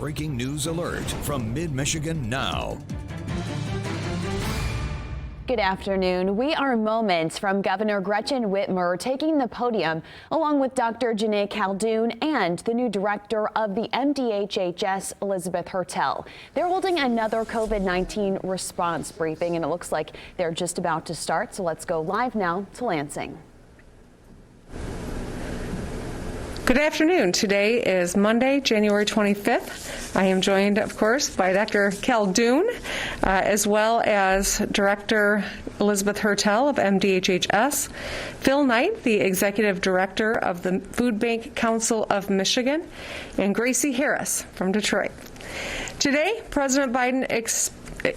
breaking news alert from Mid-Michigan Now. Good afternoon. We are moments from Governor Gretchen Whitmer taking the podium along with Dr. Janae Caldoun and the new director of the MDHHS, Elizabeth Hertel. They're holding another COVID-19 response briefing, and it looks like they're just about to start. So let's go live now to Lansing. Good afternoon. Today is Monday, January 25th. I am joined, of course, by Dr. Caldoun, as well as Director Elizabeth Hertel of MDHHS, Phil Knight, the Executive Director of the Food Bank Council of Michigan, and Gracie Harris from Detroit. Today, President Biden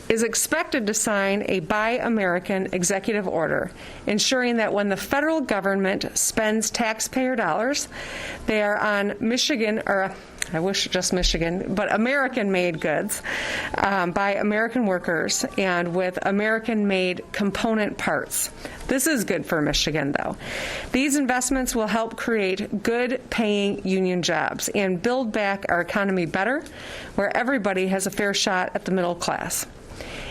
is expected to sign a Buy American executive order, ensuring that when the federal government spends taxpayer dollars, they are on Michigan, or I wish just Michigan, but American-made goods by American workers and with American-made component parts. This is good for Michigan, though. These investments will help create good-paying union jobs and build back our economy better, where everybody has a fair shot at the middle class.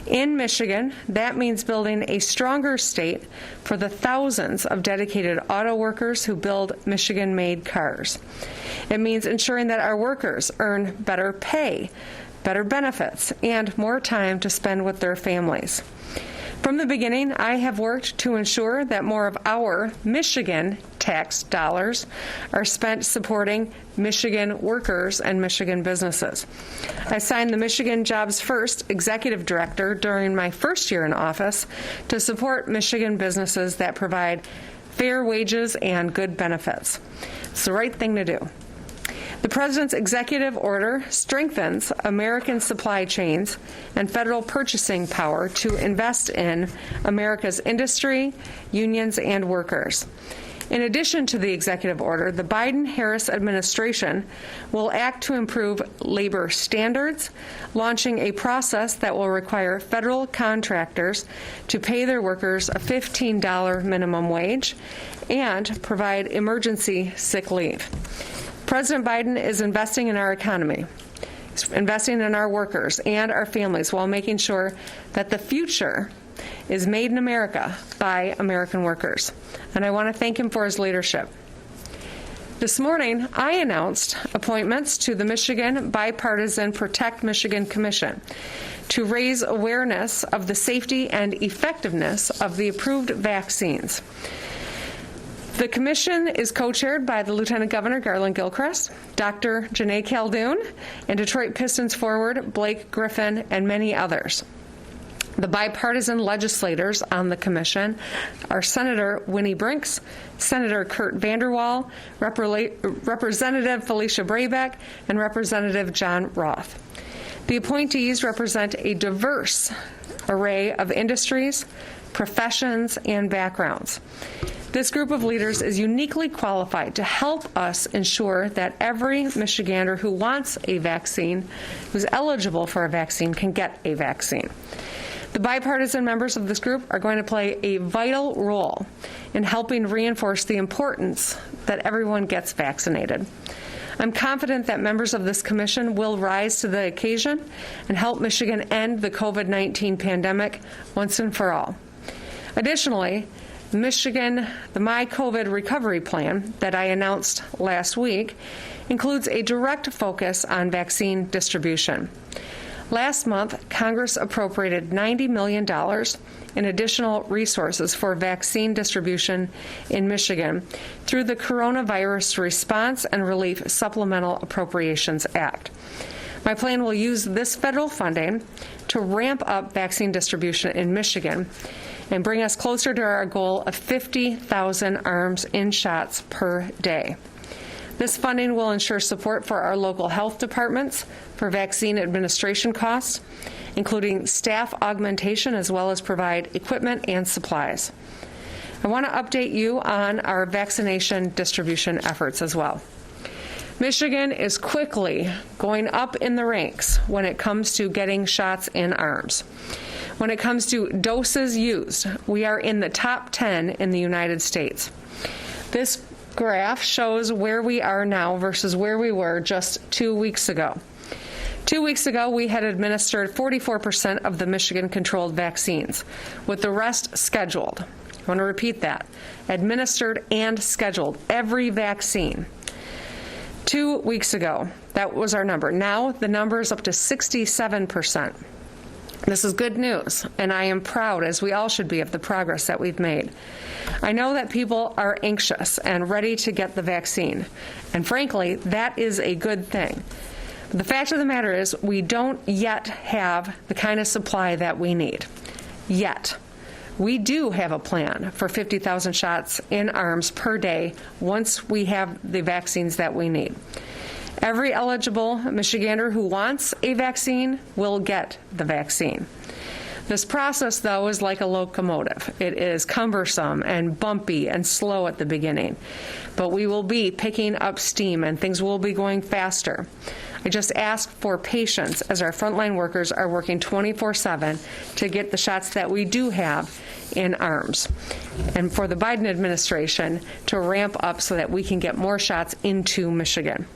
In Michigan, that means building a stronger state for the thousands of dedicated auto workers who build Michigan-made cars. It means ensuring that our workers earn better pay, better benefits, and more time to spend with their families. From the beginning, I have worked to ensure that more of our Michigan tax dollars are spent supporting Michigan workers and Michigan businesses. I signed the Michigan Jobs First Executive Director during my first year in office to support Michigan businesses that provide fair wages and good benefits. It's the right thing to do. The President's executive order strengthens American supply chains and federal purchasing power to invest in America's industry, unions, and workers. In addition to the executive order, the Biden-Harris administration will act to improve labor standards, launching a process that will require federal contractors to pay their workers a $15 minimum wage and provide emergency sick leave. President Biden is investing in our economy, investing in our workers and our families while making sure that the future is made in America by American workers. And I want to thank him for his leadership. This morning, I announced appointments to the Michigan Bipartisan Protect Michigan Commission to raise awareness of the safety and effectiveness of the approved vaccines. The commission is co-chaired by the Lieutenant Governor Garland Gilchrist, Dr. Janae Caldoun, and Detroit Pistons forward Blake Griffin, and many others. The bipartisan legislators on the commission are Senator Winnie Brinks, Senator Kurt Vanderwall, Representative Felicia Brabeck, and Representative John Roth. The appointees represent a diverse array of industries, professions, and backgrounds. This group of leaders is uniquely qualified to help us ensure that every Michigander who wants a vaccine, who's eligible for a vaccine, can get a vaccine. The bipartisan members of this group are going to play a vital role in helping reinforce the importance that everyone gets vaccinated. I'm confident that members of this commission will rise to the occasion and help Michigan end the COVID-19 pandemic once and for all. Additionally, Michigan, the My COVID Recovery Plan that I announced last week includes a direct focus on vaccine distribution. Last month, Congress appropriated $90 million in additional resources for vaccine distribution in Michigan through the Coronavirus Response and Relief Supplemental Appropriations Act. My plan will use this federal funding to ramp up vaccine distribution in Michigan and bring us closer to our goal of 50,000 arms in shots per day. This funding will ensure support for our local health departments for vaccine administration costs, including staff augmentation, as well as provide equipment and supplies. I want to update you on our vaccination distribution efforts as well. Michigan is quickly going up in the ranks when it comes to getting shots in arms. When it comes to doses used, we are in the top 10 in the United States. This graph shows where we are now versus where we were just 2 weeks ago. 2 weeks ago, we had administered 44% of the Michigan-controlled vaccines, with the rest scheduled. I want to repeat that. Administered and scheduled, every vaccine. 2 weeks ago, that was our number. Now the number is up to 67%. This is good news, and I am proud, as we all should be, of the progress that we've made. I know that people are anxious and ready to get the vaccine, and frankly, that is a good thing. But the fact of the matter is, we don't yet have the kind of supply that we need. Yet. We do have a plan for 50,000 shots in arms per day once we have the vaccines that we need. Every eligible Michigander who wants a vaccine will get the vaccine. This process, though, is like a locomotive. It is cumbersome and bumpy and slow at the beginning, but we will be picking up steam and things will be going faster. I just ask for patience as our frontline workers are working 24/7 to get the shots that we do have in arms, and for the Biden administration to ramp up so that we can get more shots into Michigan.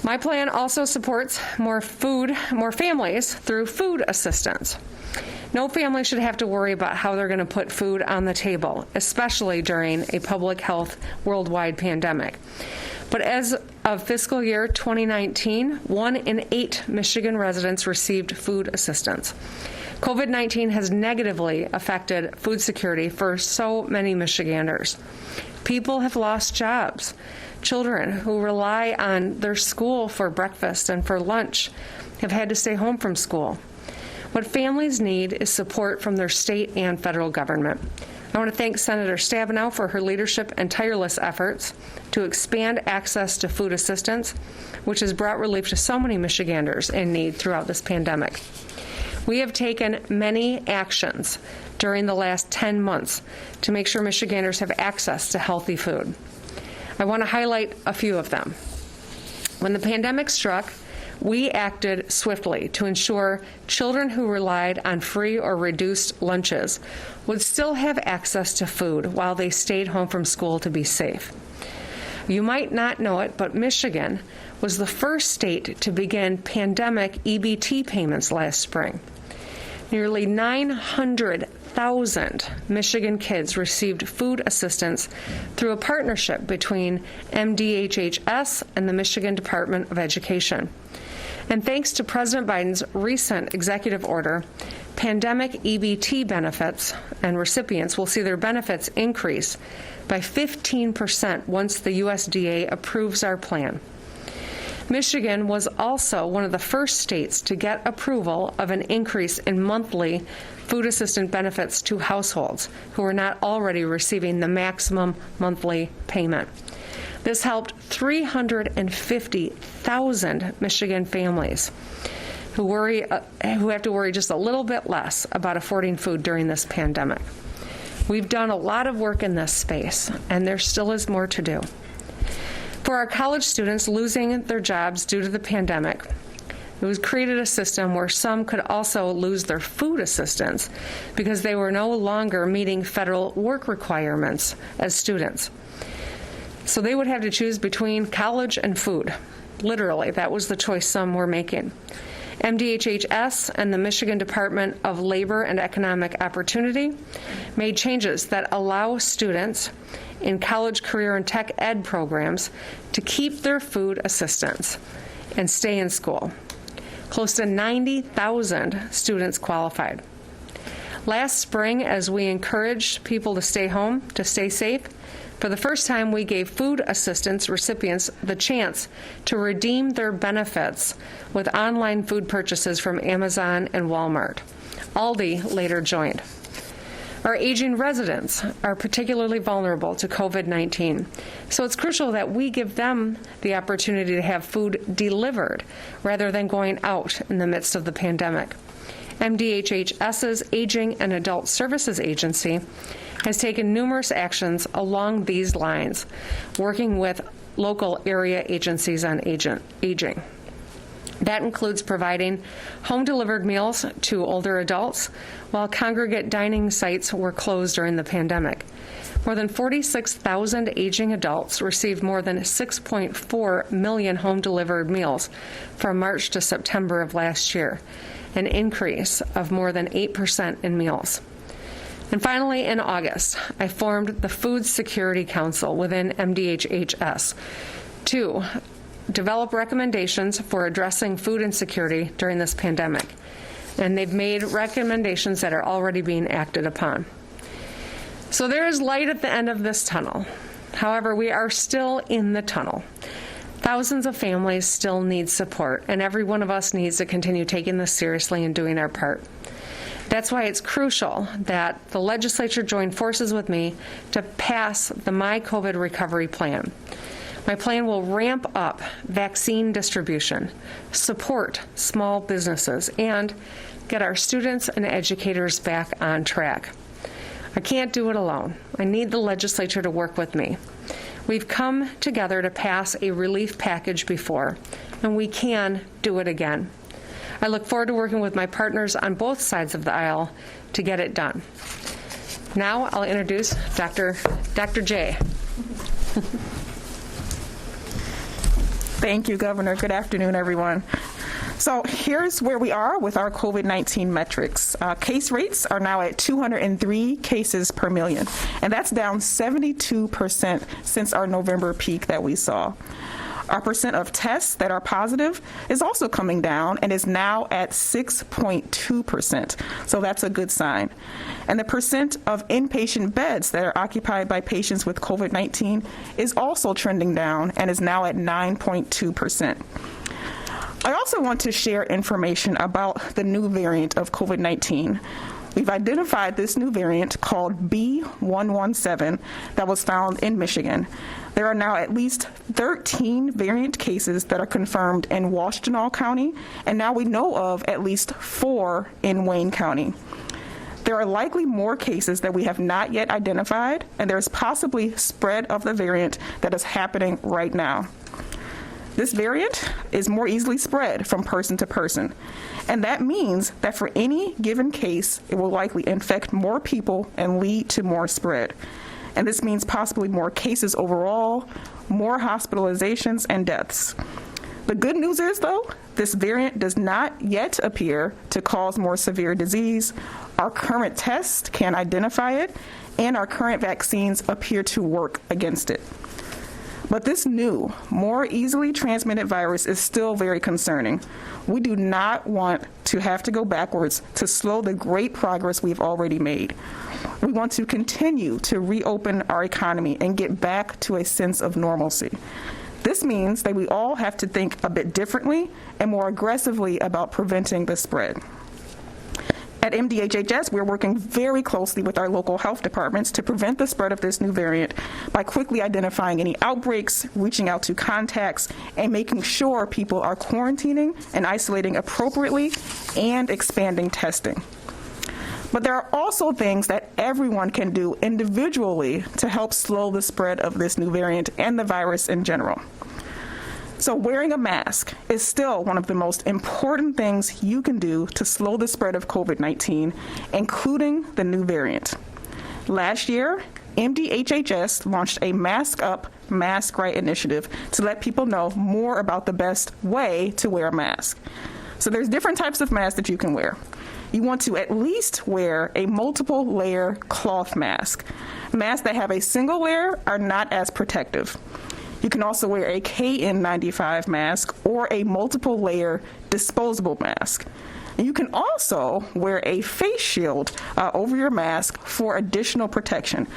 My plan also supports more families through food assistance. No family should have to worry about how they're going to put food on the table, especially during a public health worldwide pandemic. But as of fiscal year 2019, 1 in 8 Michigan residents received food assistance. COVID-19 has negatively affected food security for so many Michiganders. People have lost jobs. Children who rely on their school for breakfast and for lunch have had to stay home from school. What families need is support from their state and federal government. I want to thank Senator Stabenow for her leadership and tireless efforts to expand access to food assistance, which has brought relief to so many Michiganders in need throughout this pandemic. We have taken many actions during the last 10 months to make sure Michiganders have access to healthy food. I want to highlight a few of them. When the pandemic struck, we acted swiftly to ensure children who relied on free or reduced lunches would still have access to food while they stayed home from school to be safe. You might not know it, but Michigan was the first state to begin pandemic EBT payments last spring. Nearly 900,000 Michigan kids received food assistance through a partnership between MDHHS and the Michigan Department of Education. And thanks to President Biden's recent executive order, pandemic EBT benefits and recipients will see their benefits increase by 15% once the USDA approves our plan. Michigan was also one of the first states to get approval of an increase in monthly food assistance benefits to households who are not already receiving the maximum monthly payment. This helped 350,000 Michigan families who have to worry just a little bit less about affording food during this pandemic. We've done a lot of work in this space, and there still is more to do. For our college students losing their jobs due to the pandemic, it was created a system where some could also lose their food assistance because they were no longer meeting federal work requirements as students. So they would have to choose between college and food. Literally, that was the choice some were making. MDHHS and the Michigan Department of Labor and Economic Opportunity made changes that allow students in college, career, and tech ed programs to keep their food assistance and stay in school. Close to 90,000 students qualified. Last spring, as we encouraged people to stay home, to stay safe, for the first time, we gave food assistance recipients the chance to redeem their benefits with online food purchases from Amazon and Walmart. Aldi later joined. Our aging residents are particularly vulnerable to COVID-19, so it's crucial that we give them the opportunity to have food delivered rather than going out in the midst of the pandemic. MDHHS's Aging and Adult Services Agency has taken numerous actions along these lines, working with local area agencies on aging. That includes providing home-delivered meals to older adults while congregate dining sites were closed during the pandemic, More than 46,000 aging adults received more than 6.4 million home-delivered meals from March to September of last year, an increase of more than 8% in meals. And finally, in August, I formed the Food Security Council within MDHHS to develop recommendations for addressing food insecurity during this pandemic. And they've made recommendations that are already being acted upon. So there is light at the end of this tunnel. However, we are still in the tunnel. Thousands of families still need support, and every one of us needs to continue taking this seriously and doing our part. That's why it's crucial that the legislature join forces with me to pass the My COVID Recovery Plan. My plan will ramp up vaccine distribution, support small businesses, and get our students and educators back on track. I can't do it alone. I need the legislature to work with me. We've come together to pass a relief package before, and we can do it again. I look forward to working with my partners on both sides of the aisle to get it done. Now I'll introduce Dr. J. Thank you, Governor. Good afternoon, everyone. So here's where we are with our COVID-19 metrics. Case rates are now at 203 cases per million, and that's down 72% since our November peak that we saw. Our percent of tests that are positive is also coming down and is now at 6.2%. So that's a good sign. And the percent of inpatient beds that are occupied by patients with COVID-19 is also trending down and is now at 9.2%. I also want to share information about the new variant of COVID-19. We've identified this new variant called B117 that was found in Michigan. There are now at least 13 variant cases that are confirmed in Washtenaw County, and now we know of at least 4 in Wayne County. There are likely more cases that we have not yet identified, and there's possibly spread of the variant that is happening right now. This variant is more easily spread from person to person, and that means that for any given case, it will likely infect more people and lead to more spread. And this means possibly more cases overall, more hospitalizations and deaths. The good news is, though, this variant does not yet appear to cause more severe disease. Our current tests can identify it, and our current vaccines appear to work against it. But this new, more easily transmitted virus is still very concerning. We do not want to have to go backwards to slow the great progress we've already made. We want to continue to reopen our economy and get back to a sense of normalcy. This means that we all have to think a bit differently and more aggressively about preventing the spread. At MDHHS, we're working very closely with our local health departments to prevent the spread of this new variant by quickly identifying any outbreaks, reaching out to contacts, and making sure people are quarantining and isolating appropriately and expanding testing. But there are also things that everyone can do individually to help slow the spread of this new variant and the virus in general. So wearing a mask is still one of the most important things you can do to slow the spread of COVID-19, including the new variant. Last year, MDHHS launched a Mask Up, Mask Right initiative to let people know more about the best way to wear a mask. So there's different types of masks that you can wear. You want to at least wear a multiple layer cloth mask. Masks that have a single layer are not as protective. You can also wear a KN95 mask or a multiple layer disposable mask. And you can also wear a face shield over your mask for additional protection.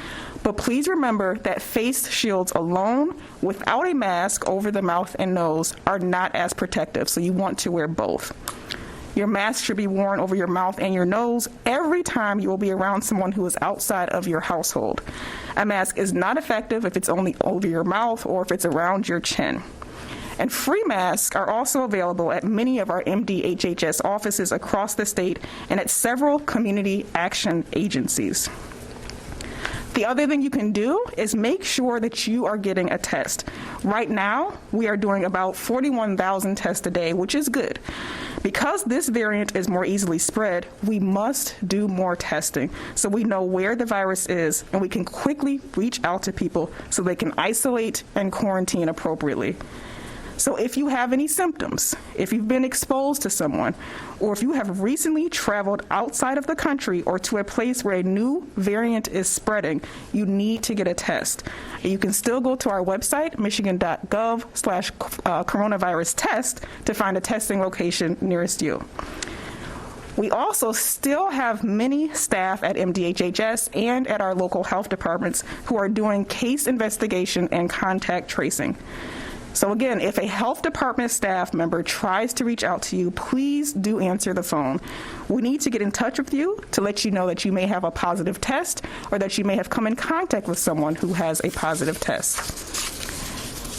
But please remember that face shields alone, without a mask over the mouth and nose, are not as protective, so you want to wear both. Your mask should be worn over your mouth and your nose every time you will be around someone who is outside of your household. A mask is not effective if it's only over your mouth or if it's around your chin. And free masks are also available at many of our MDHHS offices across the state and at several community action agencies. The other thing you can do is make sure that you are getting a test. Right now, we are doing about 41,000 tests a day, which is good. Because this variant is more easily spread, we must do more testing so we know where the virus is and we can quickly reach out to people so they can isolate and quarantine appropriately. So if you have any symptoms, if you've been exposed to someone, or if you have recently traveled outside of the country or to a place where a new variant is spreading, you need to get a test. You can still go to our website, michigan.gov/coronavirus test, to find a testing location nearest you. We also still have many staff at MDHHS and at our local health departments who are doing case investigation and contact tracing. So again, if a health department staff member tries to reach out to you, please do answer the phone. We need to get in touch with you to let you know that you may have a positive test or that you may have come in contact with someone who has a positive test.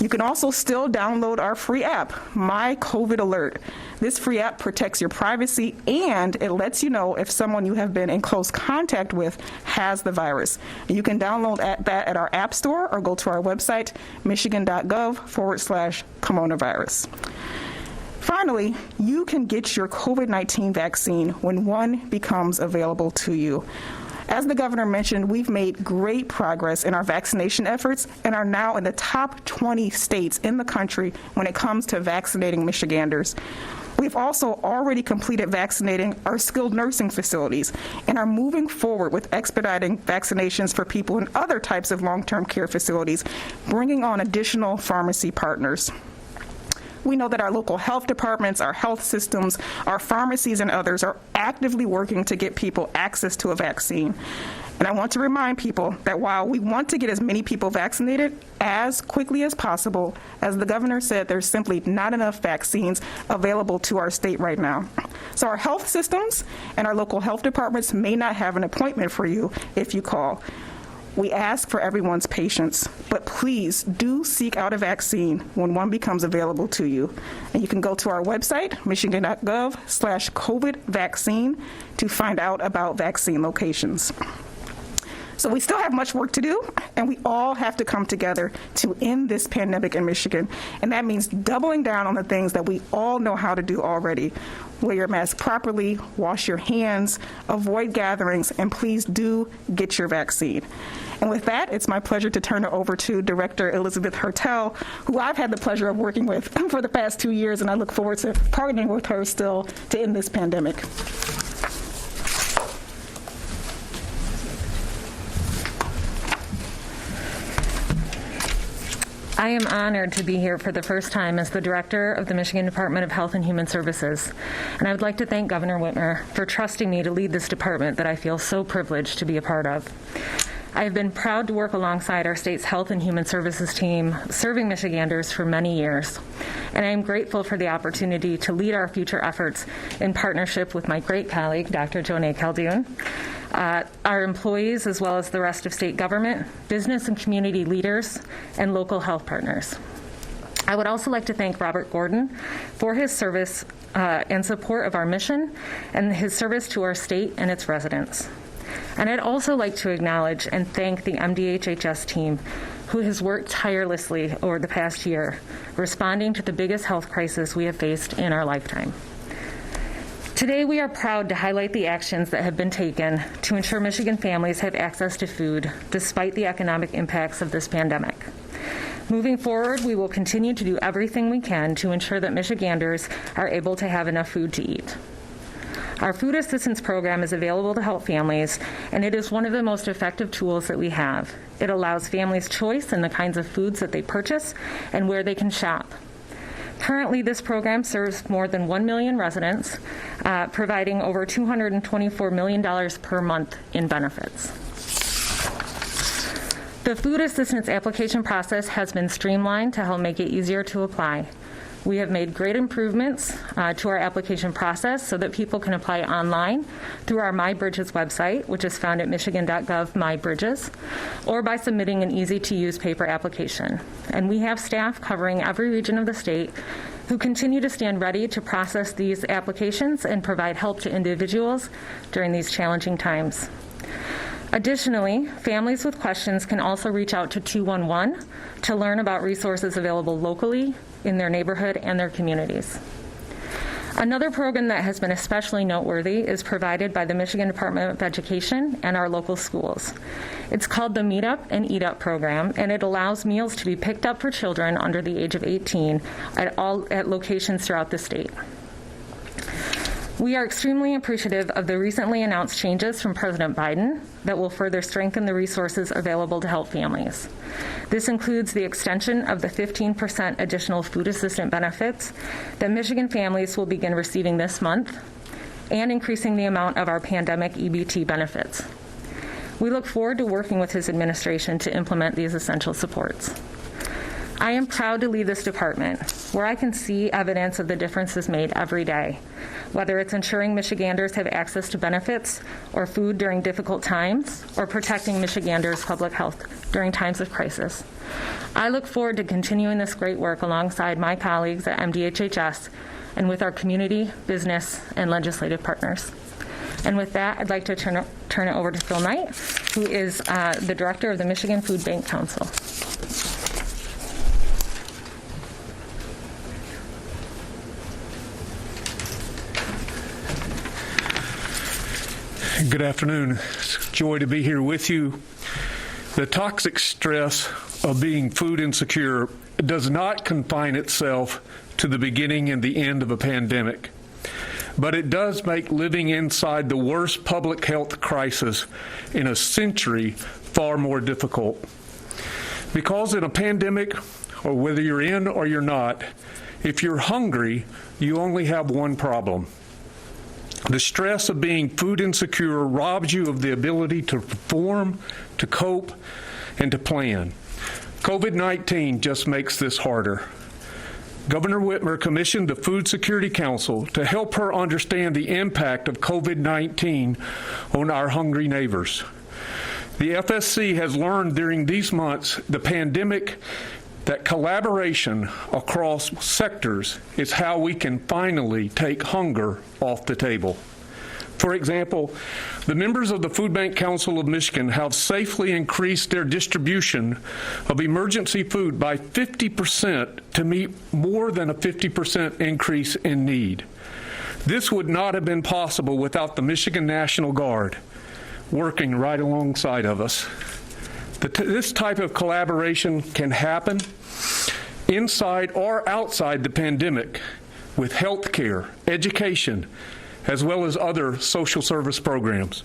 You can also still download our free app, My COVID Alert. This free app protects your privacy and it lets you know if someone you have been in close contact with has the virus. You can download that at our app store or go to our website, michigan.gov/coronavirus. Finally, you can get your COVID-19 vaccine when one becomes available to you. As the governor mentioned, we've made great progress in our vaccination efforts and are now in the top 20 states in the country when it comes to vaccinating Michiganders. We've also already completed vaccinating our skilled nursing facilities and are moving forward with expediting vaccinations for people in other types of long-term care facilities, bringing on additional pharmacy partners. We know that our local health departments, our health systems, our pharmacies, and others are actively working to get people access to a vaccine. And I want to remind people that while we want to get as many people vaccinated as quickly as possible, as the governor said, there's simply not enough vaccines available to our state right now. So our health systems and our local health departments may not have an appointment for you if you call. We ask for everyone's patience, but please do seek out a vaccine when one becomes available to you. And you can go to our website, michigan.gov/COVID vaccine, to find out about vaccine locations. So we still have much work to do, and we all have to come together to end this pandemic in Michigan. And that means doubling down on the things that we all know how to do already. Wear your mask properly, wash your hands, avoid gatherings, and please do get your vaccine. And with that, it's my pleasure to turn it over to Director Elizabeth Hertel, who I've had the pleasure of working with for the past 2 years, and I look forward to partnering with her still to end this pandemic. I am honored to be here for the first time as the Director of the Michigan Department of Health and Human Services, and I would like to thank Governor Whitmer for trusting me to lead this department that I feel so privileged to be a part of. I have been proud to work alongside our state's Health and Human Services team, serving Michiganders for many years, and I am grateful for the opportunity to lead our future efforts in partnership with my great colleague, Dr. Januaru Khaldun, our employees, as well as the rest of state government, business and community leaders, and local health partners. I would also like to thank Robert Gordon for his service and support of our mission and his service to our state and its residents. And I'd also like to acknowledge and thank the MDHHS team who has worked tirelessly over the past year, responding to the biggest health crisis we have faced in our lifetime. Today, we are proud to highlight the actions that have been taken to ensure Michigan families have access to food despite the economic impacts of this pandemic. Moving forward, we will continue to do everything we can to ensure that Michiganders are able to have enough food to eat. Our food assistance program is available to help families, and it is one of the most effective tools that we have. It allows families choice in the kinds of foods that they purchase and where they can shop. Currently, this program serves more than 1 million residents, providing over $224 million per month in benefits. The food assistance application process has been streamlined to help make it easier to apply. We have made great improvements to our application process so that people can apply online through our My Bridges website, which is found at michigan.gov MyBridges, or by submitting an easy-to-use paper application. And we have staff covering every region of the state who continue to stand ready to process these applications and provide help to individuals during these challenging times. Additionally, families with questions can also reach out to 211 to learn about resources available locally in their neighborhood and their communities. Another program that has been especially noteworthy is provided by the Michigan Department of Education and our local schools. It's called the Meet Up and Eat Up program, and it allows meals to be picked up for children under the age of 18 at locations throughout the state. We are extremely appreciative of the recently announced changes from President Biden that will further strengthen the resources available to help families. This includes the extension of the 15% additional food assistance benefits that Michigan families will begin receiving this month, and increasing the amount of our pandemic EBT benefits. We look forward to working with his administration to implement these essential supports. I am proud to lead this department, where I can see evidence of the differences made every day, whether it's ensuring Michiganders have access to benefits or food during difficult times, or protecting Michiganders' public health during times of crisis. I look forward to continuing this great work alongside my colleagues at MDHHS and with our community, business, and legislative partners. And with that, I'd like to turn it over to Phil Knight, who is the director of the Michigan Food Bank Council. Good afternoon. It's a joy to be here with you. The toxic stress of being food insecure does not confine itself to the beginning and the end of a pandemic, but it does make living inside the worst public health crisis in a century far more difficult. Because in a pandemic, or whether you're in or you're not, if you're hungry, you only have one problem. The stress of being food insecure robs you of the ability to perform, to cope, and to plan. COVID-19 just makes this harder. Governor Whitmer commissioned the Food Security Council to help her understand the impact of COVID-19 on our hungry neighbors. The FSC has learned during these months the pandemic that collaboration across sectors is how we can finally take hunger off the table. For example, the members of the Food Bank Council of Michigan have safely increased their distribution of emergency food by 50% to meet more than a 50% increase in need. This would not have been possible without the Michigan National Guard working right alongside of us. This type of collaboration can happen inside or outside the pandemic with health care, education, as well as other social service programs.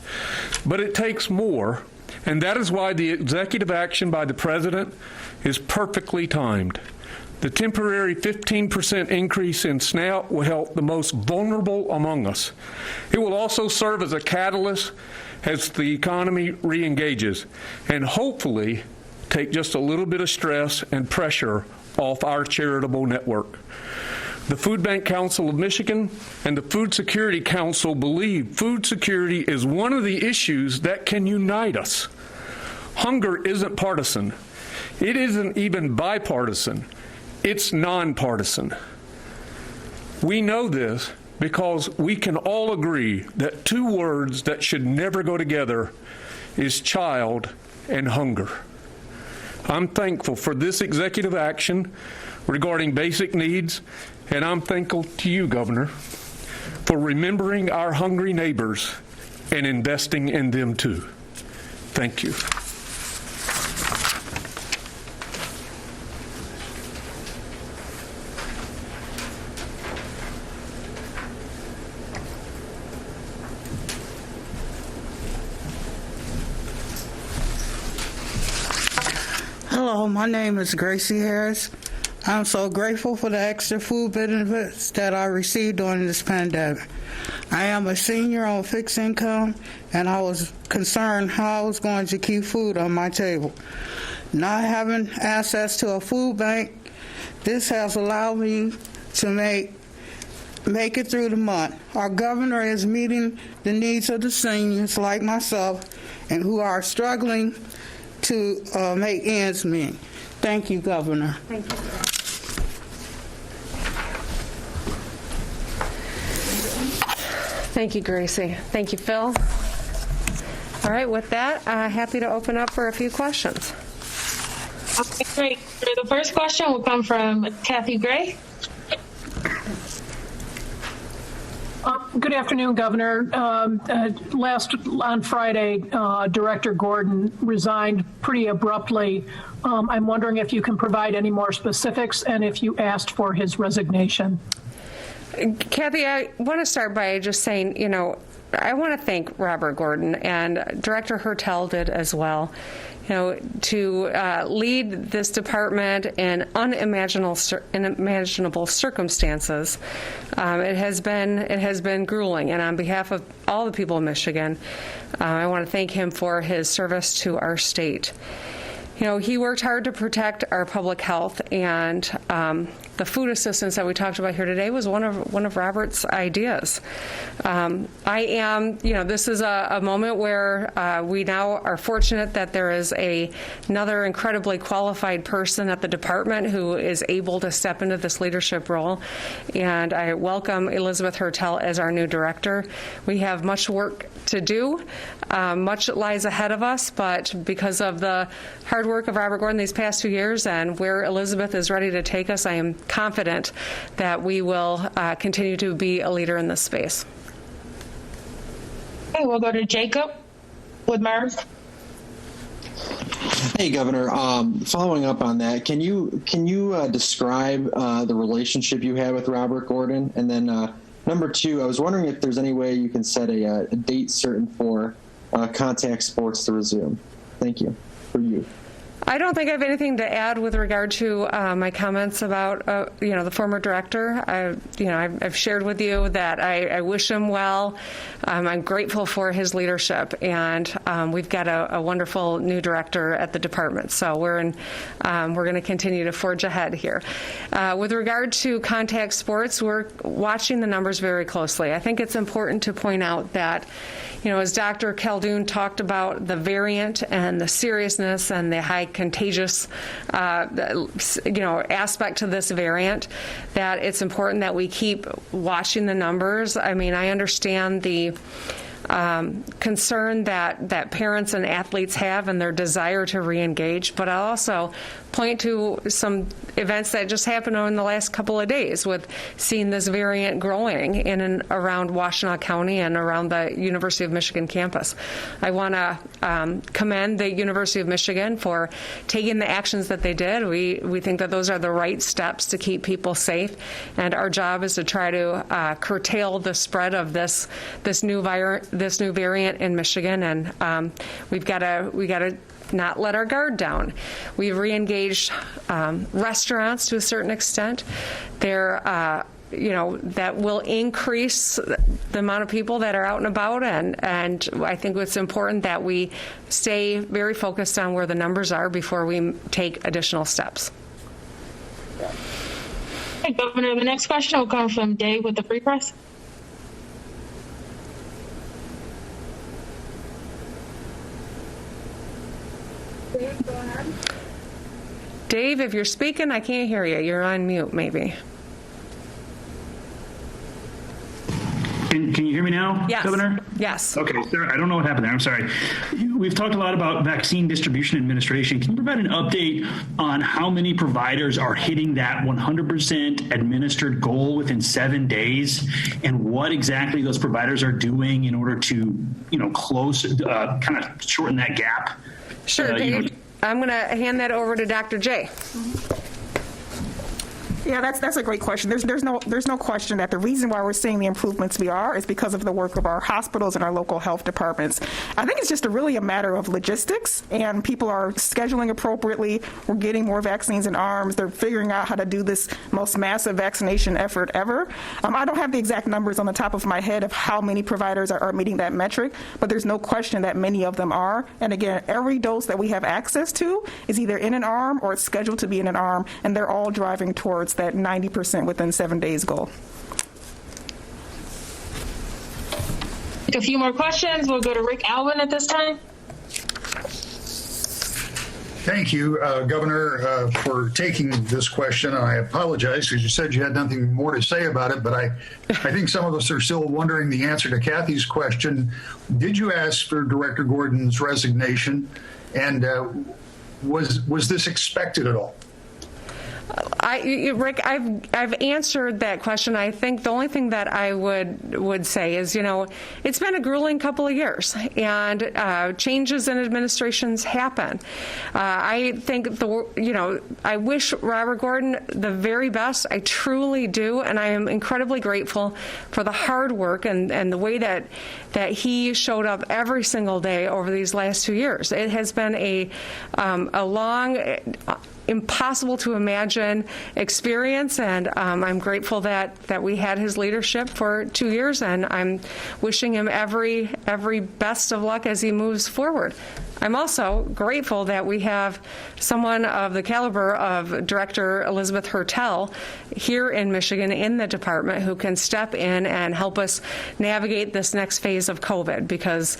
But it takes more, and that is why the executive action by the President is perfectly timed. The temporary 15% increase in SNAP will help the most vulnerable among us. It will also serve as a catalyst as the economy re-engages, and hopefully take just a little bit of stress and pressure off our charitable network. The Food Bank Council of Michigan and the Food Security Council believe food security is one of the issues that can unite us. Hunger isn't partisan. It isn't even bipartisan. It's nonpartisan. We know this because we can all agree that two words that should never go together is child and hunger. I'm thankful for this executive action regarding basic needs, and I'm thankful to you, Governor, for remembering our hungry neighbors and investing in them too. Thank you. Hello, my name is Gracie Harris. I'm so grateful for the extra food benefits that I received during this pandemic. I am a senior on fixed income, and I was concerned how I was going to keep food on my table. Not having access to a food bank, this has allowed me to make it through the month. Our governor is meeting the needs of the seniors like myself and who are struggling to make ends meet. Thank you, Governor. Thank you. Thank you, Gracie. Thank you, Phil. All right, with that, happy to open up for a few questions. Okay, great. The first question will come from Kathy Gray. Good afternoon, Governor. On Friday, Director Gordon resigned pretty abruptly. I'm wondering if you can provide any more specifics and if you asked for his resignation. Kathy, I want to start by just saying, I want to thank Robert Gordon, and Director Hertel did as well. To lead this department in unimaginable circumstances, it has been grueling. And on behalf of all the people of Michigan, I want to thank him for his service to our state. He worked hard to protect our public health, and the food assistance that we talked about here today was one of Robert's ideas. This is a moment where we now are fortunate that there is another incredibly qualified person at the department who is able to step into this leadership role, and I welcome Elizabeth Hertel as our new director. We have much work to do. Much lies ahead of us, but because of the hard work of Robert Gordon these past 2 years and where Elizabeth is ready to take us, I am confident that we will continue to be a leader in this space. Okay, we'll go to Jacob with Mars. Hey, Governor. Following up on that, can you describe the relationship you had with Robert Gordon? And then number two, I was wondering if there's any way you can set a date certain for contact sports to resume. Thank you. For you. I don't think I have anything to add with regard to my comments about the former director. I've shared with you that I wish him well. I'm grateful for his leadership, and we've got a wonderful new director at the department. So we're going to continue to forge ahead here. With regard to contact sports, we're watching the numbers very closely. I think it's important to point out that, as Dr. Khaldun talked about the variant and the seriousness and the high contagious, aspect to this variant, that it's important that we keep watching the numbers. I mean, I understand the concern that parents and athletes have and their desire to reengage, but I'll also point to some events that just happened in the last couple of days with seeing this variant growing in and around Washtenaw County and around the University of Michigan campus. I want to commend the University of Michigan for taking the actions that they did. We think that those are the right steps to keep people safe, and our job is to try to curtail the spread of this new variant in Michigan, and we got to not let our guard down. We've reengaged restaurants to a certain extent. That will increase the amount of people that are out and about, and I think it's important that we stay very focused on where the numbers are before we take additional steps. Hey, Governor, the next question will come from Dave with the Free Press. Dave, if you're speaking, I can't hear you. You're on mute, maybe. Can you hear me now, Yes. Governor? Yes. Okay, sir, I don't know what happened there. I'm sorry. We've talked a lot about vaccine distribution administration. Can you provide an update on how many providers are hitting that 100% administered goal within 7 days, and what exactly those providers are doing in order to, close, kind of shorten that gap? Sure, Dave. I'm going to hand that over to Dr. J. Yeah, that's a great question. There's no question that the reason why we're seeing the improvements we are is because of the work of our hospitals and our local health departments. I think it's just really a matter of logistics, and people are scheduling appropriately. We're getting more vaccines in arms. They're figuring out how to do this most massive vaccination effort ever. I don't have the exact numbers on the top of my head of how many providers are meeting that metric, but there's no question that many of them are. And again, every dose that we have access to is either in an arm or it's scheduled to be in an arm, and they're all driving towards that 90% within 7 days goal. A few more questions. We'll go to Rick Alvin at this time. Thank you, Governor, for taking this question. I apologize because you said you had nothing more to say about it, but I think some of us are still wondering the answer to Kathy's question. Did you ask for Director Gordon's resignation, and was this expected at all? Rick, I've answered that question. I think the only thing that I would say is, it's been a grueling couple of years, and changes in administrations happen. I think I wish Robert Gordon the very best. I truly do, and I am incredibly grateful for the hard work and the way that he showed up every single day over these last 2 years. It has been a long, impossible to imagine experience, and I'm grateful that we had his leadership for 2 years, and I'm wishing him every best of luck as he moves forward. I'm also grateful that we have someone of the caliber of Director Elizabeth Hertel here in Michigan in the department who can step in and help us navigate this next phase of COVID, because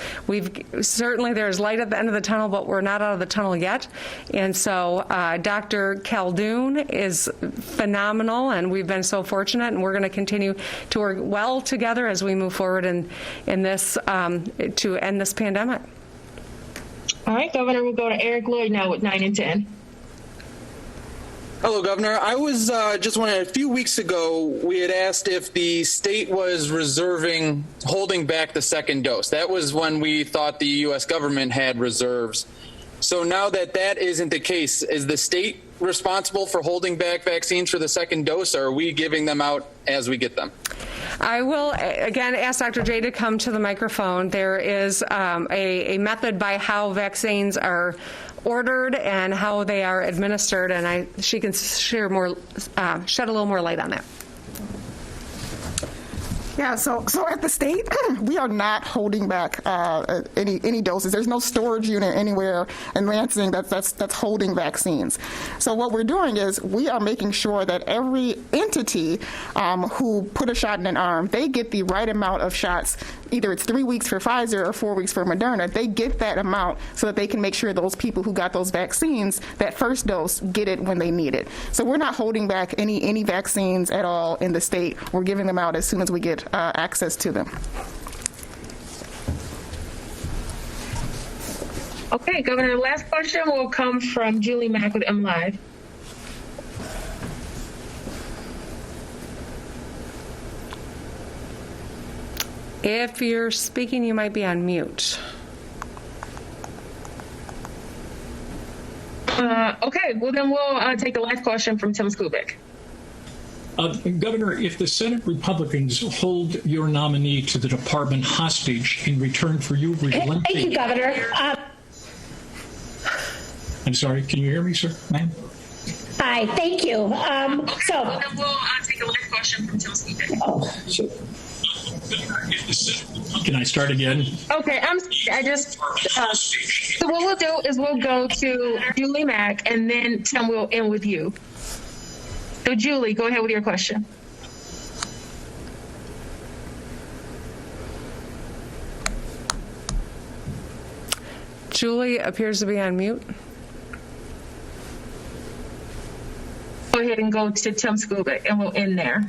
certainly there's light at the end of the tunnel, but we're not out of the tunnel yet. And so Dr. Caldoun is phenomenal, and we've been so fortunate, and we're going to continue to work well together as we move forward in this to end this pandemic. All right, Governor, we'll go to Eric Lloyd now with 9 and 10. Hello, Governor. I was just wondering, a few weeks ago, we had asked if the state was holding back the second dose. That was when we thought the U.S. government had reserves. So now that isn't the case, is the state responsible for holding back vaccines for the second dose, or are we giving them out as we get them? I will, again, ask Dr. J to come to the microphone. There is a method by how vaccines are ordered and how they are administered, and she can shed a little more light on that. Yeah, so at the state, we are not holding back any doses. There's no storage unit anywhere in Lansing that's holding vaccines. So what we're doing is we are making sure that every entity who put a shot in an arm, they get the right amount of shots. Either it's 3 weeks for Pfizer or 4 weeks for Moderna. They get that amount so that they can make sure those people who got those vaccines, that first dose, get it when they need it. So we're not holding back any vaccines at all in the state. We're giving them out as soon as we get access to them. Okay, Governor, the last question will come from Julie Mack with MLive. If you're speaking, you might be on mute. Okay, well then we'll take the last question from Tim Skubik. Governor, if the Senate Republicans hold your nominee to the department hostage in return for you relenting... Thank you, Governor. I'm sorry, can you hear me, sir, ma'am? Hi, thank you. Well, then we'll take the last question from Tim Skubik. Oh, shoot. Can I start again? Okay, so what we'll do is we'll go to Julie Mack, and then Tim will end with you. So Julie, go ahead with your question. Julie appears to be on mute. Go ahead and go to Tim Skubik, and we'll end there.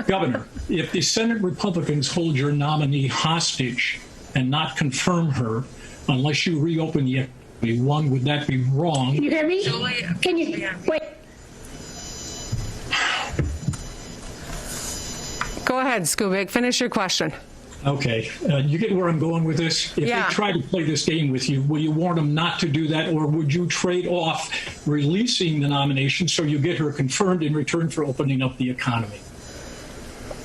Governor, if the Senate Republicans hold your nominee hostage and not confirm her unless you reopen the one, would that be wrong? Can you hear me? Can you wait? Go ahead, Skubik. Finish your question. Okay. You get where I'm going with this? If they try to play this game with you, will you warn them not to do that, or would you trade off releasing the nomination so you get her confirmed in return for opening up the economy?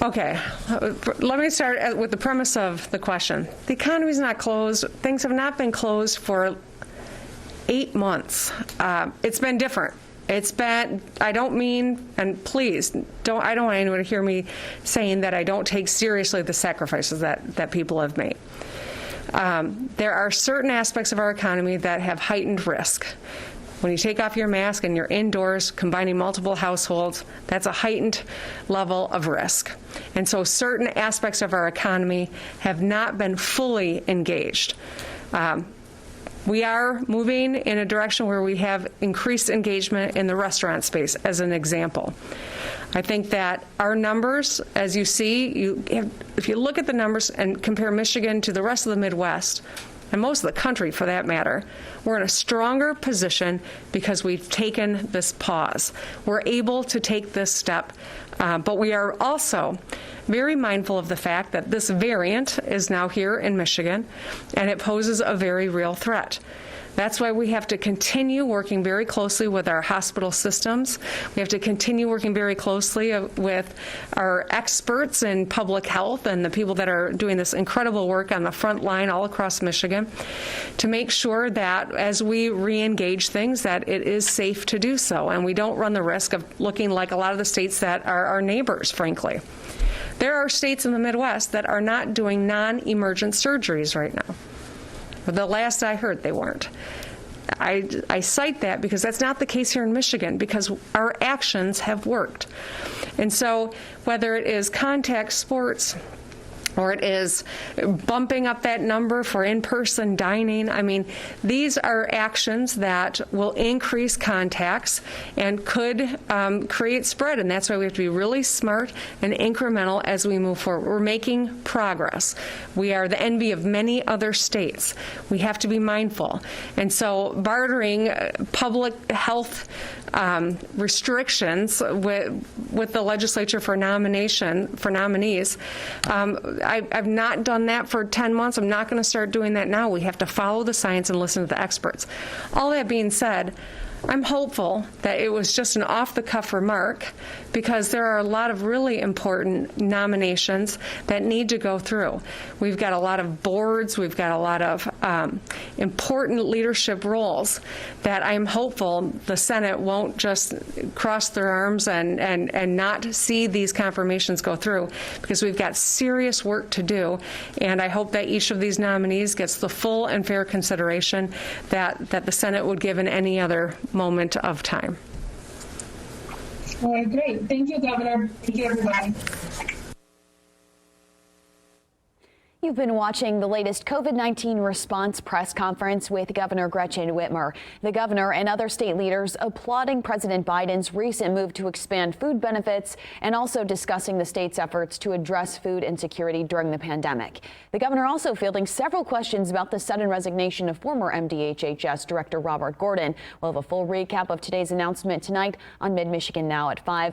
Okay, let me start with the premise of the question. The economy's not closed. Things have not been closed for 8 months. It's been different. It's been, I don't mean, and please, I don't want anyone to hear me saying that I don't take seriously the sacrifices that people have made. There are certain aspects of our economy that have heightened risk. When you take off your mask and you're indoors, combining multiple households, that's a heightened level of risk. And so certain aspects of our economy have not been fully engaged. We are moving in a direction where we have increased engagement in the restaurant space, as an example. I think that our numbers, as you see, if you look at the numbers and compare Michigan to the rest of the Midwest, and most of the country for that matter, we're in a stronger position because we've taken this pause. We're able to take this step, but we are also very mindful of the fact that this variant is now here in Michigan, and it poses a very real threat. That's why we have to continue working very closely with our hospital systems. We have to continue working very closely with our experts in public health and the people that are doing this incredible work on the front line all across Michigan to make sure that as we re-engage things, that it is safe to do so, and we don't run the risk of looking like a lot of the states that are our neighbors, frankly. There are states in the Midwest that are not doing non-emergent surgeries right now. The last I heard, they weren't. I cite that because that's not the case here in Michigan, because our actions have worked. And so whether it is contact sports, or it is bumping up that number for in-person dining. I mean, these are actions that will increase contacts and could create spread, and that's why we have to be really smart and incremental as we move forward. We're making progress. We are the envy of many other states. We have to be mindful. And so bartering public health restrictions with the legislature for nominees. I've not done that for 10 months. I'm not going to start doing that now. We have to follow the science and listen to the experts. All that being said, I'm hopeful that it was just an off-the-cuff remark, because there are a lot of really important nominations that need to go through. We've got a lot of boards, we've got a lot of important leadership roles that I'm hopeful the Senate won't just cross their arms and not see these confirmations go through, because we've got serious work to do, and I hope that each of these nominees gets the full and fair consideration that the Senate would give in any other moment of time. All right, great. Thank you, Governor. Thank you, everybody. You've been watching the latest COVID-19 response press conference with Governor Gretchen Whitmer. The governor and other state leaders applauding President Biden's recent move to expand food benefits and also discussing the state's efforts to address food insecurity during the pandemic. The governor also fielding several questions about the sudden resignation of former MDHHS Director Robert Gordon. We'll have a full recap of today's announcement tonight on Mid-Michigan Now at 5.